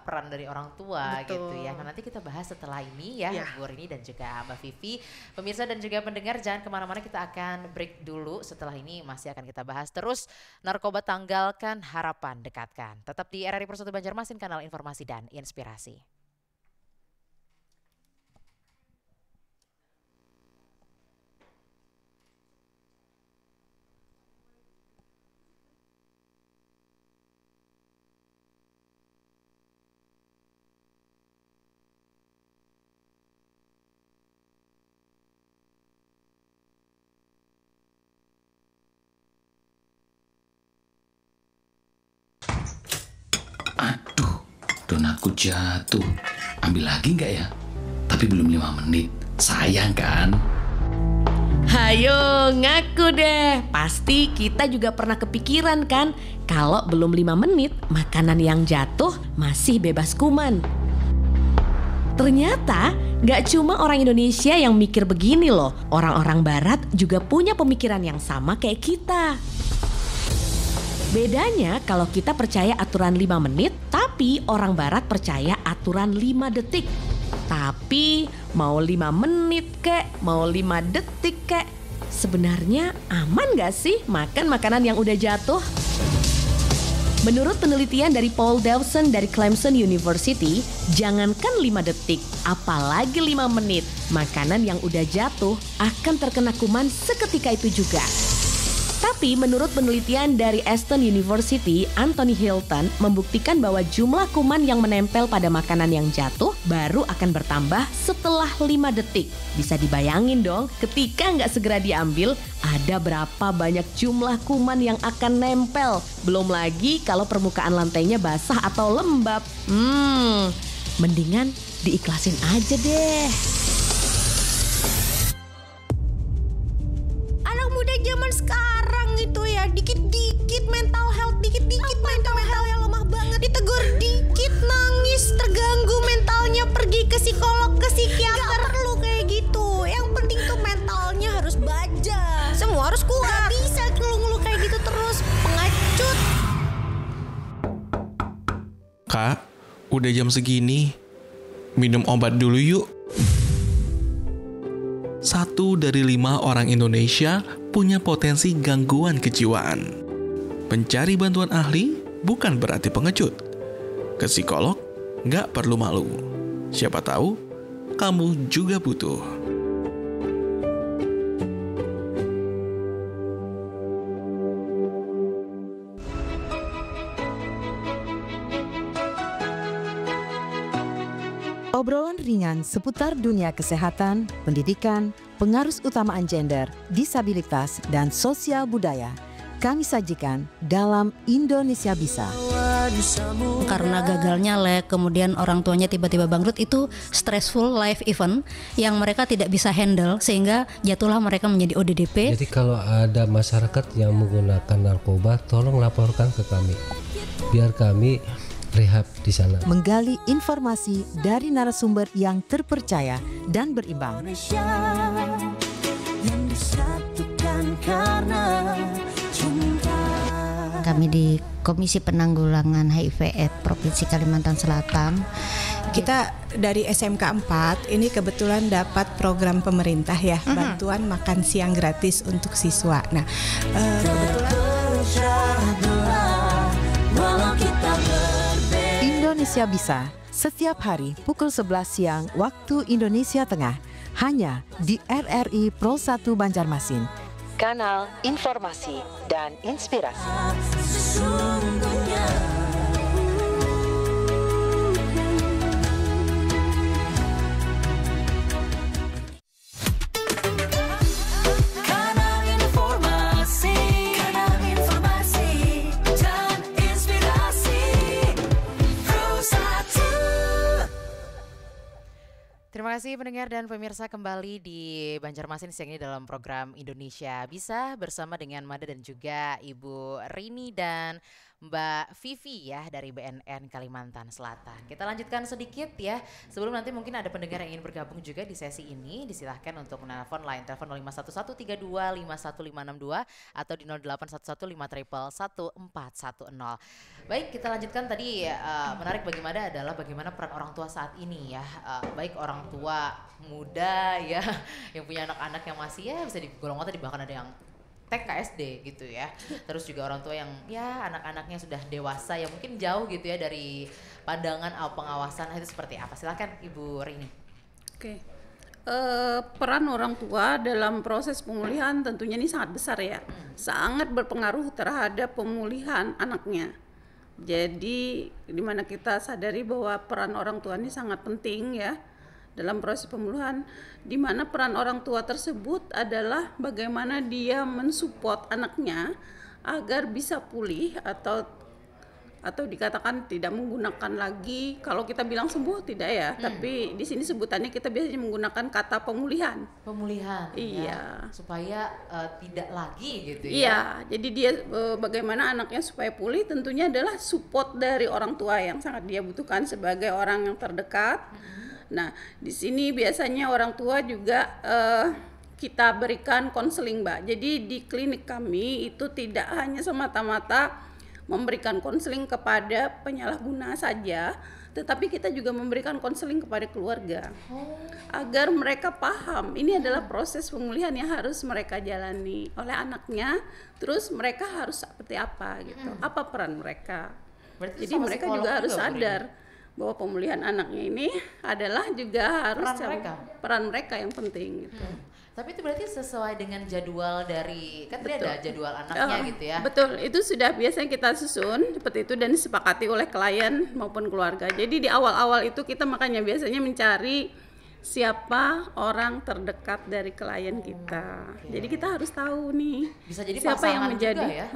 peran dari orang tua gitu ya. Nah nanti kita bahas setelah ini ya, Bu Rini dan juga Mbak Vivi. Pemirsa dan juga pendengar jangan kemana-mana, kita akan break dulu. Setelah ini masih akan kita bahas terus narkoba tanggalkan, harapan dekatkan. Tetap di RRI Persatu Banjarmasin, kanal informasi dan inspirasi. Donatku jatuh. Ambil lagi nggak ya? Tapi belum 5 menit. Sayang kan? Hayo ngaku deh, pasti kita juga pernah kepikiran kan kalau belum 5 menit makanan yang jatuh masih bebas kuman. Ternyata gak cuma orang Indonesia yang mikir begini loh, orang-orang barat juga punya pemikiran yang sama kayak kita. Bedanya kalau kita percaya aturan 5 menit, tapi orang barat percaya aturan 5 detik. Tapi mau 5 menit kek, mau 5 detik kek, sebenarnya aman gak sih makan makanan yang udah jatuh? Menurut penelitian dari Paul Dawson dari Clemson University, jangankan 5 detik, apalagi 5 menit, makanan yang udah jatuh akan terkena kuman seketika itu juga. Tapi menurut penelitian dari Aston University, Anthony Hilton membuktikan bahwa jumlah kuman yang menempel pada makanan yang jatuh baru akan bertambah setelah 5 detik. Bisa dibayangin dong, ketika nggak segera diambil, ada berapa banyak jumlah kuman yang akan nempel. Belum lagi kalau permukaan lantainya basah atau lembab. Mendingan diikhlasin aja deh. Anak muda zaman sekarang itu ya, dikit-dikit mental health, dikit-dikit mental yang lemah banget, ditegur dikit nangis, terganggu mentalnya, pergi ke psikolog, ke psikiater. Gak perlu kayak gitu, yang penting tuh mentalnya harus baja, semua harus kuat. Gak bisa ngeluh-ngeluh kayak gitu terus, pengacut. Kak, udah jam segini, minum obat dulu yuk. 1 dari 5 orang Indonesia punya potensi gangguan kejiwaan. Mencari bantuan ahli bukan berarti pengecut. Ke psikolog nggak perlu malu. Siapa tahu kamu juga butuh. Obrolan ringan seputar dunia kesehatan, pendidikan, pengarus utamaan gender, disabilitas, dan sosial budaya. Kami sajikan dalam Indonesia Bisa. Karena gagalnya lek, kemudian orang tuanya tiba-tiba bangkrut, itu stressful life event yang mereka tidak bisa handle, sehingga jatuhlah mereka menjadi ODDP. Jadi kalau ada masyarakat yang menggunakan narkoba, tolong laporkan ke kami, biar kami rehab di sana. Menggali informasi dari narasumber yang terpercaya dan berimbang. Kami di Komisi Penanggulangan HIV/AIDS Provinsi Kalimantan Selatan. Kita dari SMK 4 ini kebetulan dapat program pemerintah ya, bantuan makan siang gratis untuk siswa. Nah, kebetulan Indonesia Bisa, setiap hari pukul 11 siang waktu Indonesia Tengah, hanya di RRI Pro 1 Banjarmasin. Kanal Informasi dan Inspirasi. Terima kasih pendengar dan pemirsa, kembali di Banjarmasin siang ini dalam program Indonesia Bisa bersama dengan Mada dan juga Ibu Rini dan Mbak Vivi ya dari BNN Kalimantan Selatan. Kita lanjutkan sedikit ya, sebelum nanti mungkin ada pendengar yang ingin bergabung juga di sesi ini, disilahkan untuk menelpon line telepon 051132515562 atau di 081153111410. Baik, kita lanjutkan tadi. Menarik bagi Mada adalah bagaimana peran orang tua saat ini ya, baik orang tua muda ya yang punya anak-anak yang masih ya bisa digolong di bahkan ada yang TK SD gitu ya. Terus juga orang tua yang ya anak-anaknya sudah dewasa ya mungkin jauh gitu ya dari pandangan atau pengawasan, itu seperti apa? Silakan Ibu Rini. Oke. Peran orang tua dalam proses pemulihan tentunya ini sangat besar ya. Sangat berpengaruh terhadap pemulihan anaknya. Jadi dimana kita sadari bahwa peran orang tua ini sangat penting ya dalam proses pemulihan, di mana peran orang tua tersebut adalah bagaimana dia mensupport anaknya agar bisa pulih atau atau dikatakan tidak menggunakan lagi. Kalau kita bilang sembuh tidak ya, tapi di sini sebutannya kita biasanya menggunakan kata pemulihan. Pemulihan. Iya. Ya, supaya tidak lagi gitu ya. Iya, jadi dia bagaimana anaknya supaya pulih tentunya adalah support dari orang tua yang sangat dia butuhkan sebagai orang yang terdekat. Nah, di sini biasanya orang tua juga kita berikan konseling, Mbak. Jadi di klinik kami itu tidak hanya semata-mata memberikan konseling kepada penyalahguna saja, tetapi kita juga memberikan konseling kepada keluarga agar mereka paham ini adalah proses pemulihan yang harus mereka jalani oleh anaknya, terus mereka harus seperti apa gitu, apa peran mereka. Berarti Jadi sama mereka psikolog juga harus Bu sadar bahwa pemulihan anaknya ini adalah juga harus peran mereka yang penting gitu. Tapi itu berarti sesuai dengan jadwal dari, kan tadi ada jadwal anaknya gitu ya. Betul, itu sudah biasanya kita susun seperti itu dan disepakati oleh klien maupun keluarga. Jadi di awal-awal itu kita makanya biasanya mencari siapa orang terdekat dari klien kita. Jadi kita harus tahu nih Bisa jadi siapa yang pasangan menjadi juga ya?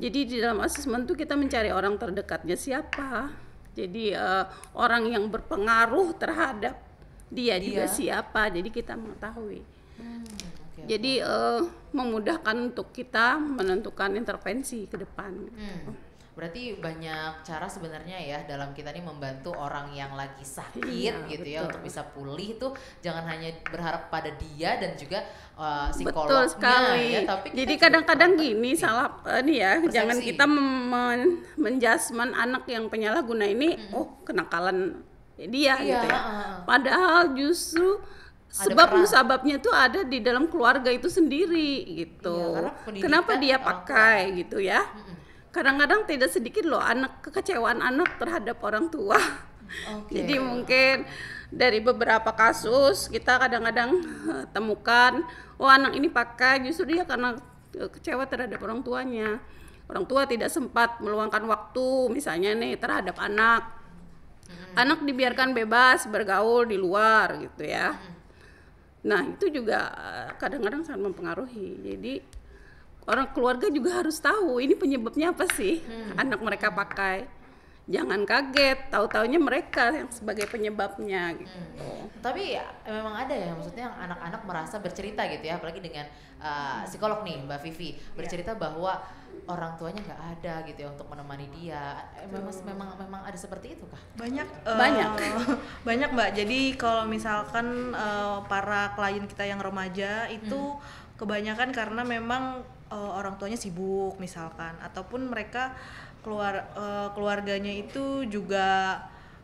Jadi di dalam asesmen itu kita mencari orang terdekatnya siapa. Jadi orang yang berpengaruh terhadap dia juga siapa, jadi kita mengetahui. Jadi memudahkan untuk kita menentukan intervensi ke depan. Berarti banyak cara sebenarnya ya dalam kita nih membantu orang yang lagi sakit gitu ya untuk bisa pulih tuh, jangan hanya berharap pada dia dan juga psikolognya. Betul sekali. Ya, tapi jadi kadang-kadang gini salah nih ya, jangan kita menjudgment anak yang penyalahguna ini kenakalan dia gitu ya. Padahal justru sebabnya tuh ada di dalam keluarga itu sendiri gitu. Kenapa dia pakai gitu ya? Kadang-kadang tidak sedikit loh kekecewaan anak terhadap orang tua. Jadi mungkin dari beberapa kasus kita kadang-kadang temukan, anak ini pakai justru dia karena kecewa terhadap orang tuanya. Orang tua tidak sempat meluangkan waktu misalnya nih terhadap anak. Anak dibiarkan bebas bergaul di luar gitu ya. Nah itu juga kadang-kadang sangat mempengaruhi. Jadi orang keluarga juga harus tahu ini penyebabnya apa sih anak mereka pakai. Jangan kaget, tahu-taunya mereka yang sebagai penyebabnya gitu. Tapi ya, memang ada ya, maksudnya anak-anak merasa bercerita gitu ya, apalagi dengan psikolog nih Mbak Vivi bercerita bahwa orang tuanya nggak ada gitu ya untuk menemani dia. Memang ada seperti itu kah? Banyak Mbak. Jadi kalau misalkan para klien kita yang remaja itu kebanyakan karena memang orang tuanya sibuk misalkan, ataupun mereka keluarganya itu juga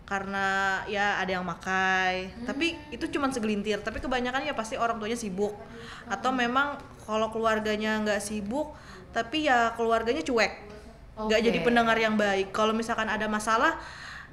karena ya ada yang makai, tapi itu cuma segelintir, tapi kebanyakan ya pasti orang tuanya sibuk, atau memang kalau keluarganya nggak sibuk tapi ya keluarganya cuek, nggak jadi pendengar yang baik. Kalau misalkan ada masalah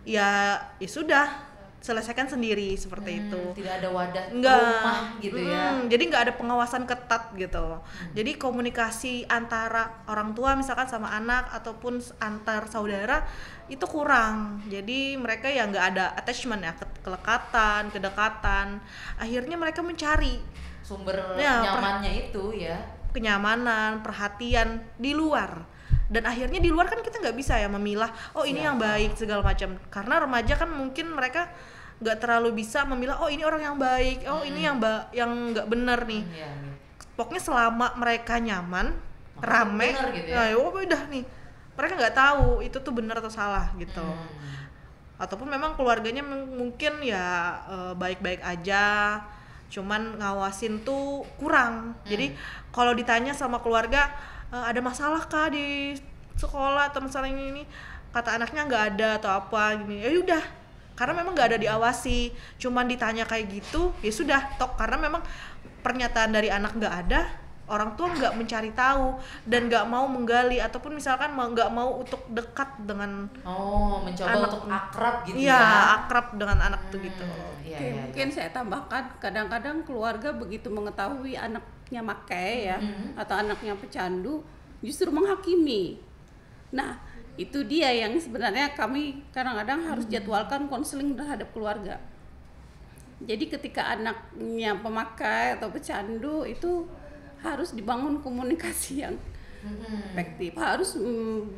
ya sudah selesaikan sendiri seperti itu. Tidak ada wadah rumah gitu ya. Jadi nggak ada pengawasan ketat gitu. Jadi komunikasi antara orang tua misalkan sama anak ataupun antar saudara itu kurang. Jadi mereka ya nggak ada attachment ya, kelekatan, kedekatan. Akhirnya mereka mencari sumber nyamannya itu ya. Kenyamanan, perhatian di luar. Dan akhirnya di luar kan kita nggak bisa ya memilah ini yang baik segala macam, karena remaja kan mungkin mereka nggak terlalu bisa memilah ini orang yang baik, ini yang nggak benar nih. Pokoknya selama mereka nyaman, rame gitu ya. Udah nih, mereka nggak tahu itu tuh benar atau salah gitu. Ataupun memang keluarganya mungkin ya baik-baik aja, cuman ngawasin tuh kurang. Jadi kalau ditanya sama keluarga, ada masalah kah di sekolah atau masalah ini, kata anaknya nggak ada atau apa gini, ya udah, karena memang nggak ada diawasi, cuman ditanya kayak gitu ya sudah tok, karena memang pernyataan dari anak nggak ada, orang tua nggak mencari tahu dan nggak mau menggali, ataupun misalkan nggak mau untuk dekat dengan mencoba anak, untuk akrab gitu akrab dengan anak tuh gitu. Mungkin saya tambahkan, kadang-kadang keluarga begitu mengetahui anaknya makai ya atau anaknya pecandu justru menghakimi. Nah itu dia yang sebenarnya kami kadang-kadang harus jadwalkan konseling terhadap keluarga. Jadi ketika anaknya pemakai atau pecandu itu harus dibangun komunikasi yang efektif. Harus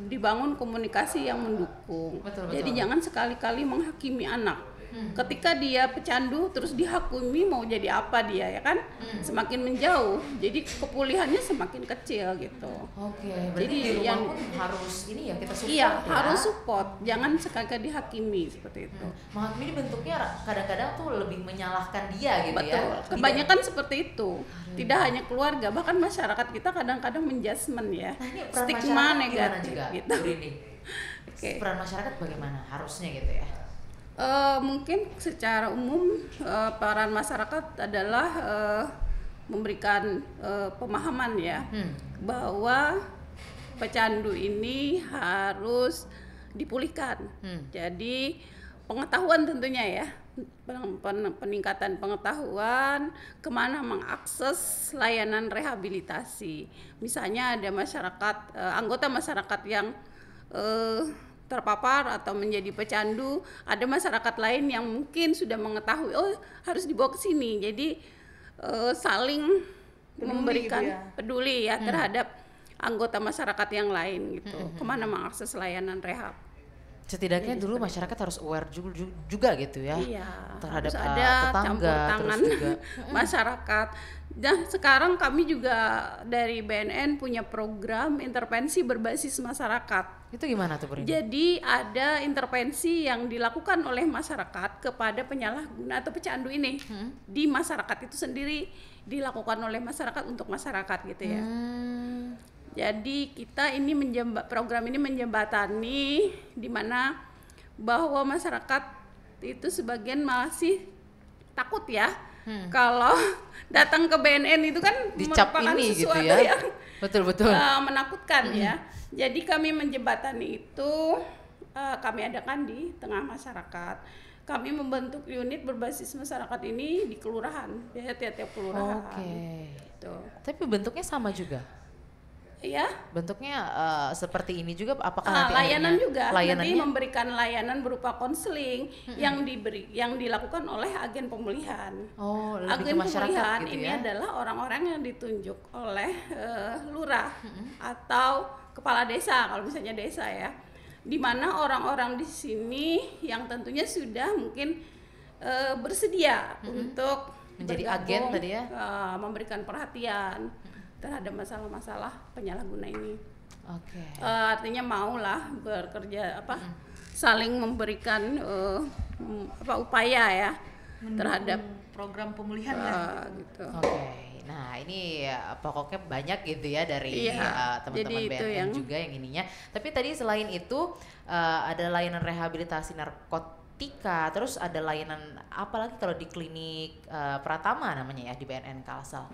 dibangun komunikasi yang mendukung. Betul. Jadi jangan sekali-kali menghakimi anak. Ketika dia pecandu terus dihakimi mau jadi apa dia ya kan? Semakin menjauh. Jadi kepulihannya semakin kecil gitu. Berarti Jadi di rumah yang pun harus ini ya kita support iya, ya. harus support. Jangan sekali-kali dihakimi seperti itu. Menghakimi ini bentuknya kadang-kadang tuh lebih menyalahkan dia gitu ya. Betul. Kebanyakan seperti itu. Tidak hanya keluarga, bahkan masyarakat kita kadang-kadang menjudgment ya. Nah, ini peran Stigma masyarakat negatif gimana juga, gitu. Bu Rini? Peran masyarakat bagaimana harusnya gitu ya? Mungkin secara umum peran masyarakat adalah memberikan pemahaman ya bahwa pecandu ini harus dipulihkan. Jadi pengetahuan tentunya ya, peningkatan pengetahuan kemana mengakses layanan rehabilitasi. Misalnya ada masyarakat, anggota masyarakat yang terpapar atau menjadi pecandu, ada masyarakat lain yang mungkin sudah mengetahui harus dibawa ke sini. Jadi saling memberikan gitu ya. peduli ya terhadap anggota masyarakat yang lain gitu. Kemana mengakses layanan rehab. Setidaknya dulu masyarakat harus aware juga gitu ya, terhadap harus ada campur tangan masyarakat. Dan sekarang kami juga dari BNN punya program intervensi berbasis masyarakat. Itu gimana tuh, Bu Rini? Jadi ada intervensi yang dilakukan oleh masyarakat kepada penyalahguna atau pecandu ini di masyarakat itu sendiri, dilakukan oleh masyarakat untuk masyarakat gitu ya. Jadi kita ini program ini menjembatani di mana bahwa masyarakat itu sebagian masih takut ya kalau datang ke BNN itu kan dicap merupakan ini sesuatu gitu ya. yang betul menakutkan ya. Jadi kami menjembatani itu kami adakan di tengah masyarakat. Kami membentuk unit berbasis masyarakat ini di kelurahan, ya tiap-tiap kelurahan. Gitu. Tapi bentuknya sama juga. Ya, bentuknya seperti ini juga. Apakah nanti layanan juga layanannya? Nanti memberikan layanan berupa konseling yang dilakukan oleh agen pemulihan. Agen pemulihan gitu ini ya? adalah orang-orang yang ditunjuk oleh lurah atau kepala desa kalau misalnya desa ya, di mana orang-orang di sini yang tentunya sudah mungkin bersedia untuk menjadi agen tadi ya, memberikan perhatian terhadap masalah-masalah penyalahguna ini. Artinya maulah bekerja saling memberikan upaya ya terhadap program pemulihan gitu. Nah ini pokoknya banyak gitu ya dari teman-teman BNN juga yang ininya. Tapi tadi selain itu ada layanan rehabilitasi narkotika, terus ada layanan apa lagi kalau di klinik Pratama namanya ya di BNN Kalsel?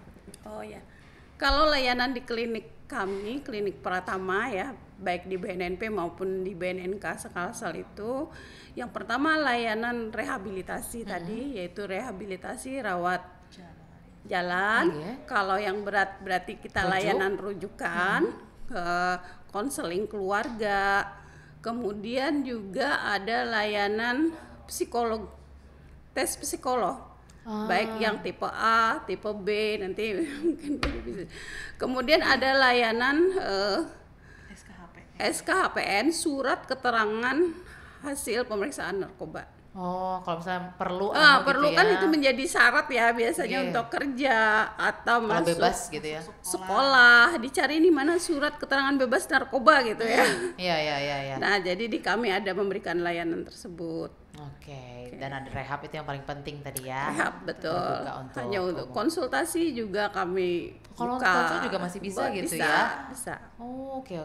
Kalau layanan di klinik kami, klinik Pratama ya, baik di BNNP maupun di BNNK Kalsel itu, yang pertama layanan rehabilitasi tadi, yaitu rehabilitasi rawat jalan. Kalau yang berat berarti kita layanan rujukan, konseling keluarga, kemudian juga ada layanan psikolog, tes psikolog. Baik yang tipe A, tipe B, nanti mungkin bisa. Kemudian ada layanan SKHPN, surat keterangan hasil pemeriksaan narkoba. Kalau misalnya perlu perlu gitu kan ya. itu menjadi syarat ya biasanya untuk kerja atau masuk bebas gitu ya. Sekolah, dicari di mana surat keterangan bebas narkoba gitu ya. Iya. Nah, jadi di kami ada memberikan layanan tersebut. Dan ada rehab itu yang paling penting tadi ya. Rehab betul. Hanya untuk konsultasi juga kami kalau buka. konsultasi juga masih bisa gitu ya. Bisa. Oke.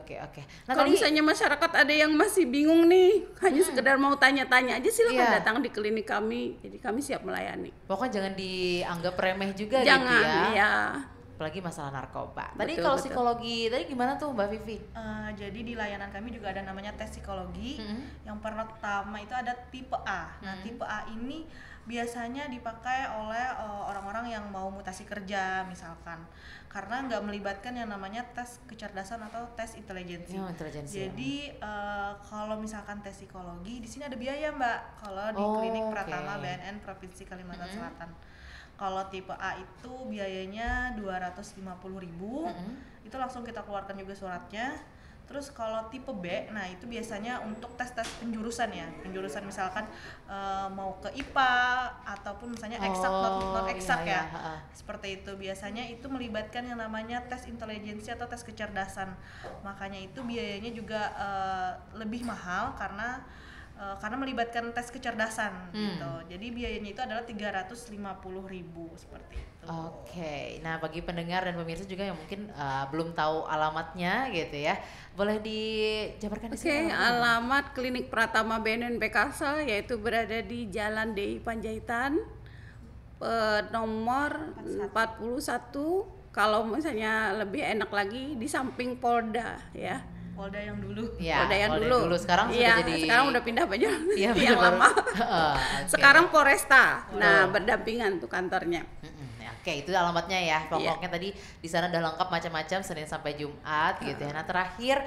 Nah, kalau misalnya masyarakat ada yang masih bingung nih, hanya sekedar mau tanya-tanya aja, silakan datang di klinik kami. Jadi kami siap melayani. Pokoknya jangan dianggap remeh juga gitu ya. Jangan ya. Apalagi masalah narkoba. Tadi kalau psikologi, tadi gimana tuh Mbak Vivi? Jadi di layanan kami juga ada namanya tes psikologi. Yang pertama itu ada tipe A. Nah tipe A ini biasanya dipakai oleh orang-orang yang mau mutasi kerja misalkan, karena nggak melibatkan yang namanya tes kecerdasan atau tes intelijensi. Jadi kalau misalkan tes psikologi di sini ada biaya Mbak, kalau di Klinik Pratama BNN Provinsi Kalimantan Selatan. Kalau tipe A itu biayanya 250.000, itu langsung kita keluarkan juga suratnya. Terus kalau tipe B, nah itu biasanya untuk tes-tes penjurusan ya, penjurusan misalkan mau ke IPA ataupun misalnya eksak non eksak ya, seperti itu. Biasanya itu melibatkan yang namanya tes intelijensi atau tes kecerdasan, makanya itu biayanya juga lebih mahal karena melibatkan tes kecerdasan gitu. Jadi biayanya itu adalah 350.000 seperti itu. Oke. Nah, bagi pendengar dan pemirsa juga yang mungkin belum tahu alamatnya gitu ya, boleh dijabarkan di sini. Alamat Klinik Pratama BNN Kalsel yaitu berada di Jalan DI Panjaitan nomor 41. Kalau misalnya lebih enak lagi di samping Polda ya. Polda yang dulu. Ya, Polda yang dulu. Sekarang sudah jadi. Sekarang udah pindah aja. Ya, yang lama. Sekarang Polresta. Betul. Nah, berdampingan tuh kantornya. Oke, itu alamatnya ya. Pokoknya tadi di sana udah lengkap macam-macam Senin sampai Jumat gitu ya. Nah, terakhir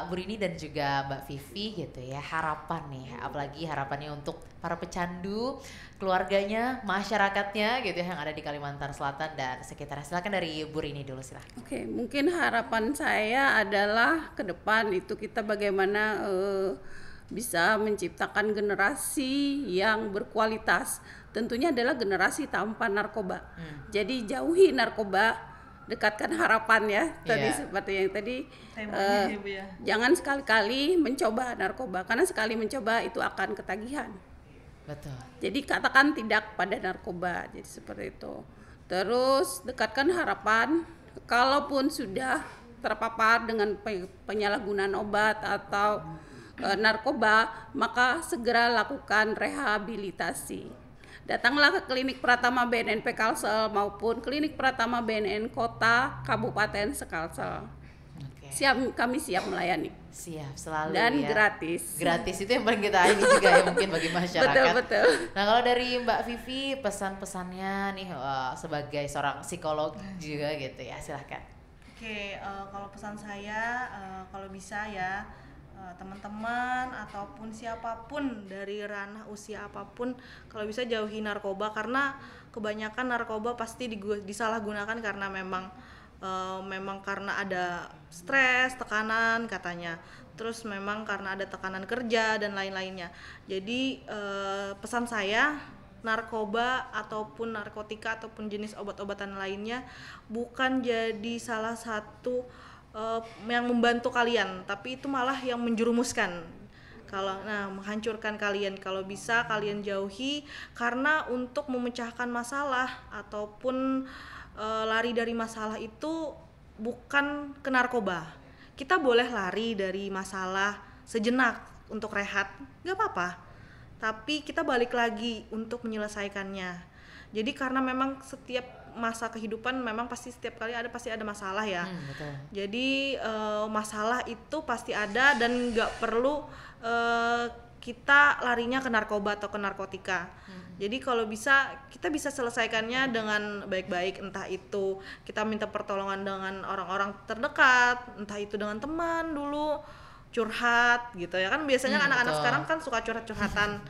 Bu Rini dan juga Mbak Vivi gitu ya, harapan nih, apalagi harapannya untuk para pecandu, keluarganya, masyarakatnya gitu ya yang ada di Kalimantan Selatan dan sekitarnya. Silakan dari Bu Rini dulu, silakan. Oke, mungkin harapan saya adalah ke depan itu kita bagaimana bisa menciptakan generasi yang berkualitas. Tentunya adalah generasi tanpa narkoba. Jadi jauhi narkoba, dekatkan harapan ya. Tadi seperti yang tadi jangan sekali-kali mencoba narkoba, karena sekali mencoba itu akan ketagihan. Betul. Jadi katakan tidak pada narkoba. Jadi seperti itu. Terus dekatkan harapan, kalaupun sudah terpapar dengan penyalahgunaan obat atau narkoba, maka segera lakukan rehabilitasi. Datanglah ke Klinik Pratama BNN Kalsel maupun Klinik Pratama BNN Kota Kabupaten Sekalsel. Kami siap melayani. Siap selalu dan ya. Gratis. Gratis itu yang paling kita ini juga ya mungkin bagi masyarakat. Betul. Nah, kalau dari Mbak Vivi pesan-pesannya nih sebagai seorang psikolog juga gitu ya, silahkan. Oke, kalau pesan saya kalau bisa ya teman-teman ataupun siapapun dari ranah usia apapun, kalau bisa jauhi narkoba, karena kebanyakan narkoba pasti disalahgunakan karena memang karena ada stres, tekanan katanya, terus memang karena ada tekanan kerja dan lain-lainnya. Jadi pesan saya, narkoba ataupun narkotika ataupun jenis obat-obatan lainnya bukan jadi salah satu yang membantu kalian, tapi itu malah yang menjerumuskan. Menghancurkan kalian. Kalau bisa kalian jauhi, karena untuk memecahkan masalah ataupun lari dari masalah itu bukan ke narkoba. Kita boleh lari dari masalah sejenak untuk rehat, nggak apa-apa. Tapi kita balik lagi untuk menyelesaikannya. Jadi karena memang setiap masa kehidupan memang setiap kali pasti ada masalah ya. Betul. Jadi masalah itu pasti ada dan nggak perlu kita larinya ke narkoba atau ke narkotika. Jadi kalau bisa kita bisa selesaikannya dengan baik-baik, entah itu kita minta pertolongan dengan orang-orang terdekat, entah itu dengan teman dulu, curhat gitu ya kan, biasanya anak-anak sekarang kan suka curhat-curhatan.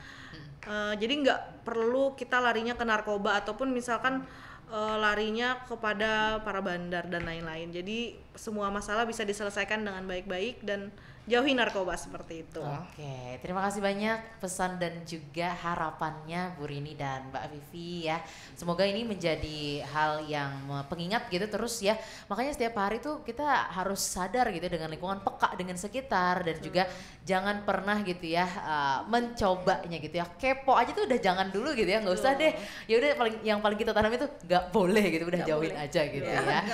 Jadi nggak perlu kita larinya ke narkoba ataupun misalkan larinya kepada para bandar dan lain-lain. Jadi semua masalah bisa diselesaikan dengan baik-baik dan jauhi narkoba seperti itu. Oke, terima kasih banyak pesan dan juga harapannya Bu Rini dan Mbak Vivi ya. Semoga ini menjadi hal yang pengingat gitu terus ya. Makanya setiap hari tuh kita harus sadar gitu dengan lingkungan, peka dengan sekitar, dan juga jangan pernah gitu ya mencobanya gitu ya. Kepo aja tuh udah jangan dulu gitu ya, nggak usah deh. Ya udah yang paling kita tanam itu nggak boleh gitu, udah jauhin aja gitu ya.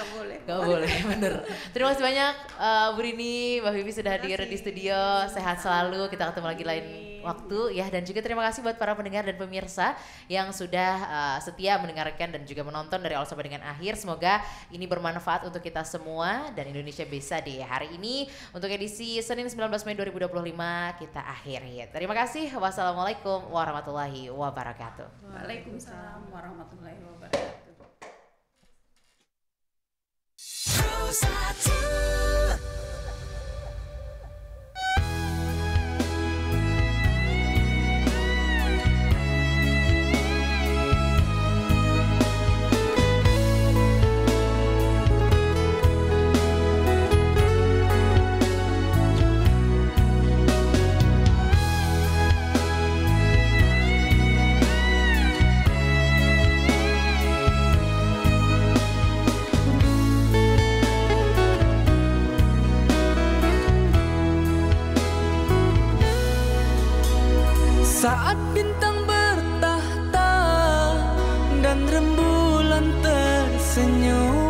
Nggak boleh, bener. Terima kasih banyak Bu Rini, Mbak Vivi sudah hadir di studio. Sehat selalu, kita ketemu lagi lain waktu ya, dan juga terima kasih buat para pendengar dan pemirsa yang sudah setia mendengarkan dan juga menonton dari awal sampai dengan akhir. Semoga ini bermanfaat untuk kita semua dan Indonesia bisa deh. Hari ini untuk edisi Senin 19 Mei 2025 kita akhiri. Terima kasih. Wassalamualaikum warahmatullahi wabarakatuh. Waalaikumsalam warahmatullahi wabarakatuh. Saat bintang bertahta dan rembulan tersenyum,